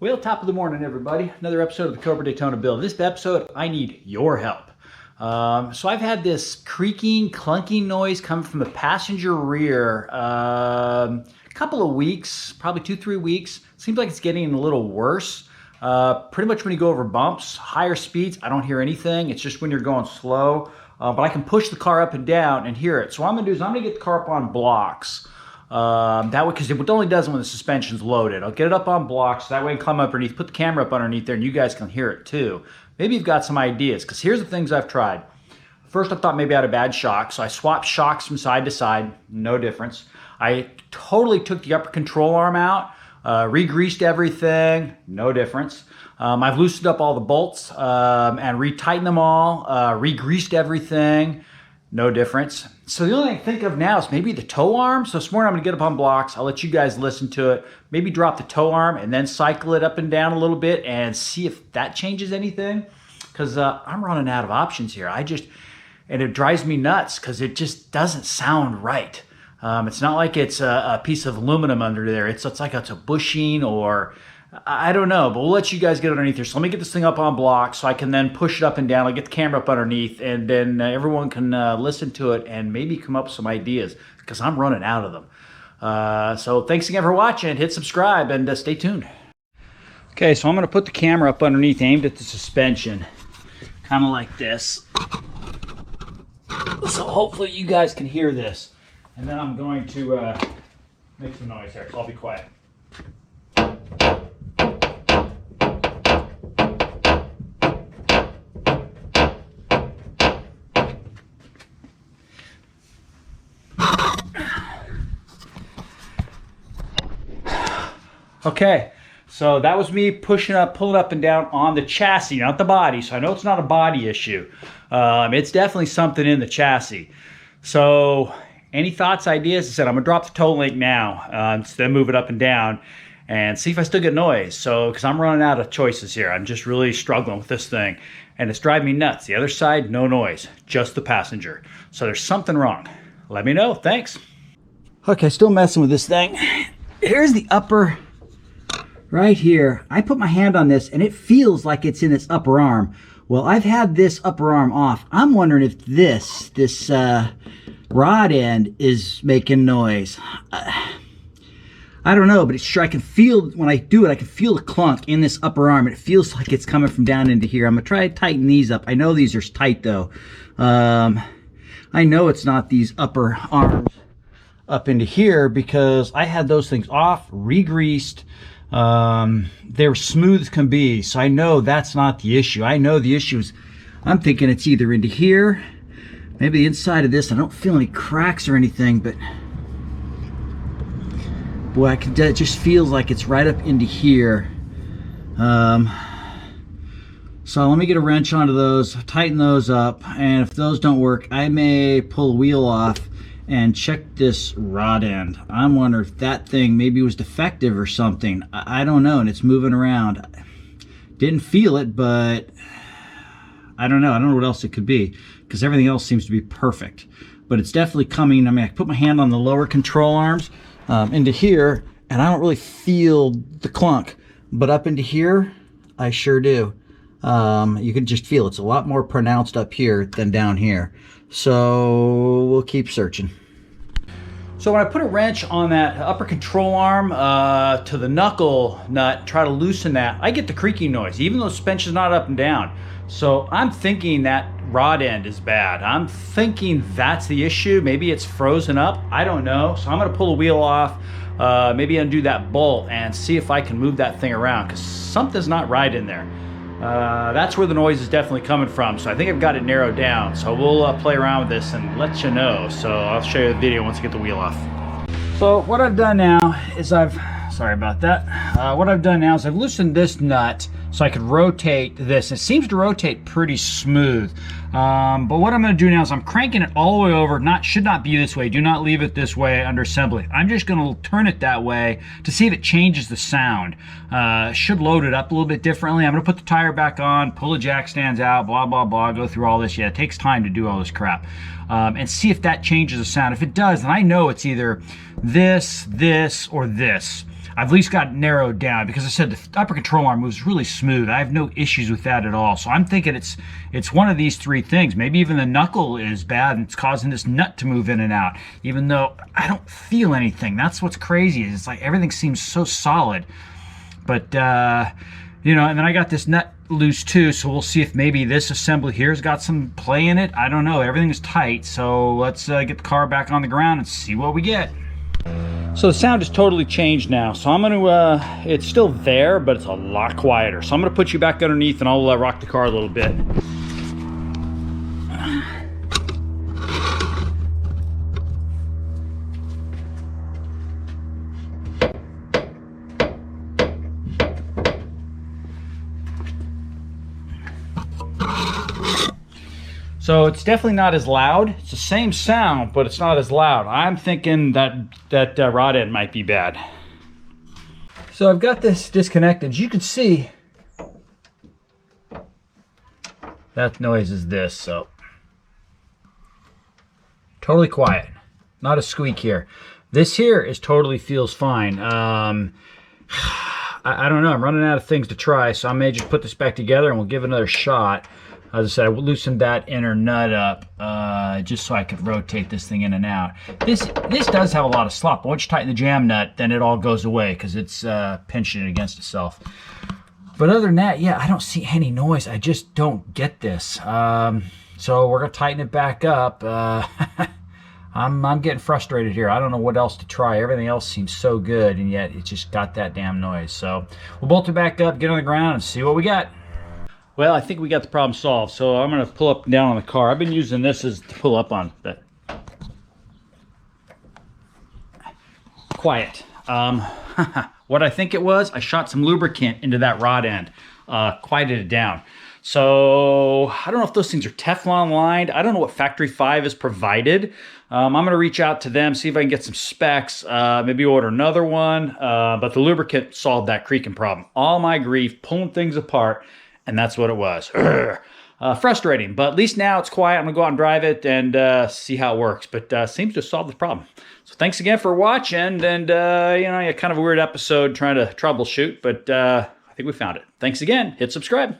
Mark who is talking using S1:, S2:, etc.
S1: Well, top of the morning, everybody. Another episode of the Cobra Daytona Build. This episode, I need your help. So I've had this creaking, clunking noise coming from the passenger rear a couple of weeks, probably 2-3 weeks. Seems like it's getting a little worse. Pretty much when you go over bumps, higher speeds, I don't hear anything. It's just when you're going slow. But I can push the car up and down and hear it. So what I'm gonna do is I'm gonna get the car up on blocks. That way, because it only does it when the suspension's loaded. I'll get it up on blocks, so that way I can climb up underneath, put the camera up underneath there, and you guys can hear it too. Maybe you've got some ideas, because here's the things I've tried. First, I thought maybe I had a bad shock, so I swapped shocks from side to side, no difference. I totally took the upper control arm out, re-greased everything, no difference. I've loosened up all the bolts and retightened them all, re-greased everything, no difference. So the only thing I can think of now is maybe the tow arm. So this morning I'm gonna get up on blocks. I'll let you guys listen to it. Maybe drop the tow arm and then cycle it up and down a little bit and see if that changes anything. Because I'm running out of options here. And it drives me nuts because it just doesn't sound right. It's not like it's a piece of aluminum under there. It's like it's a bushing or I don't know, but we'll let you guys get underneath here. So let me get this thing up on blocks so I can then push it up and down. I'll get the camera up underneath and then everyone can listen to it and maybe come up with some ideas because I'm running out of them. So thanks again for watching. Hit subscribe and stay tuned. Okay, so I'm going to put the camera up underneath aimed at the suspension, kind of like this. So hopefully you guys can hear this. And then I'm going to make some noise here, so I'll be quiet. Okay, so that was me pulling up and down on the chassis, not the body. So I know it's not a body issue. It's definitely something in the chassis. So any thoughts, ideas? I said I'm gonna drop the tow link now, then move it up and down and see if I still get noise. So, because I'm running out of choices here. I'm just really struggling with this thing and it's driving me nuts. The other side, no noise, just the passenger. So there's something wrong. Let me know, thanks. Okay, still messing with this thing. Here's the upper, right here. I put my hand on this and it feels like it's in its upper arm. Well, I've had this upper arm off. I'm wondering if this rod end is making noise. I don't know, but it's sure I can feel, when I do it, I can feel the clunk in this upper arm. It feels like it's coming from down into here. I'm gonna try to tighten these up. I know these are tight though. I know it's not these upper arms up into here because I had those things off, re-greased. They're smooth as can be, so I know that's not the issue. I know the issue is, I'm thinking it's either into here, maybe the inside of this. I don't feel any cracks or anything, but boy, it just feels like it's right up into here. So let me get a wrench onto those, tighten those up, and if those don't work, I may pull a wheel off and check this rod end. I'm wondering if that thing maybe was defective or something. I don't know, and it's moving around. Didn't feel it, but I don't know. I don't know what else it could be because everything else seems to be perfect. But it's definitely coming. I mean, I put my hand on the lower control arms into here, and I don't really feel the clunk. But up into here, I sure do. You can just feel it's a lot more pronounced up here than down here. So we'll keep searching. So when I put a wrench on that upper control arm to the knuckle nut, try to loosen that, I get the creaking noise, even though the suspension's not up and down. So I'm thinking that rod end is bad. I'm thinking that's the issue. Maybe it's frozen up. I don't know. So I'm gonna pull a wheel off, maybe undo that bolt and see if I can move that thing around because something's not right in there. That's where the noise is definitely coming from. So I think I've got it narrowed down. So we'll play around with this and let you know. So I'll show you the video once I get the wheel off. So what I've done now is sorry about that. What I've done now is I've loosened this nut so I could rotate this. It seems to rotate pretty smooth. But what I'm gonna do now is I'm cranking it all the way over. Should not be this way. Do not leave it this way under assembly. I'm just gonna turn it that way to see if it changes the sound. Should load it up a little bit differently. I'm gonna put the tire back on, pull the jack stands out, blah, blah, blah, go through all this. Yeah, it takes time to do all this crap. And see if that changes the sound. If it does, then I know it's either this, or this. I've at least got it narrowed down, because I said the upper control arm moves really smooth. I have no issues with that at all. So I'm thinking it's one of these three things. Maybe even the knuckle is bad and it's causing this nut to move in and out, even though I don't feel anything. That's what's crazy. It's like everything seems so solid. But, you know, and then I got this nut loose too, so we'll see if maybe this assembly here has got some play in it. I don't know. Everything is tight, so let's get the car back on the ground and see what we get. So the sound has totally changed now. So I'm gonna, it's still there, but it's a lot quieter. So I'm gonna put you back underneath and I'll rock the car a little bit. So it's definitely not as loud. It's the same sound, but it's not as loud. I'm thinking that rod end might be bad. So I've got this disconnected. As you can see, that noise is this, so. Totally quiet. Not a squeak here. This here is totally feels fine. I don't know, I'm running out of things to try, so I may just put this back together and we'll give it another shot. As I said, I loosened that inner nut up just so I could rotate this thing in and out. This does have a lot of slop. Once you tighten the jam nut, then it all goes away because it's pinching it against itself. But other than that, yeah, I don't see any noise. I just don't get this. So we're gonna tighten it back up. I'm getting frustrated here. I don't know what else to try. Everything else seems so good, and yet it just got that damn noise. So we'll bolt it back up, get on the ground, and see what we got. Well, I think we got the problem solved. So I'm going to pull up and down on the car. I've been using this as to pull up on. But quiet. What I think it was, I shot some lubricant into that rod end, quieted it down. So I don't know if those things are Teflon lined. I don't know what Factory 5 is provided. I'm going to reach out to them, see if I can get some specs, maybe order another one. But the lubricant solved that creaking problem. All my grief, pulling things apart. And that's what it was. Frustrating, but at least now it's quiet. I'm gonna go out and drive it and see how it works. But seems to have solved the problem. So thanks again for watching. And you know, kind of a weird episode trying to troubleshoot, but I think we found it. Thanks again. Hit subscribe.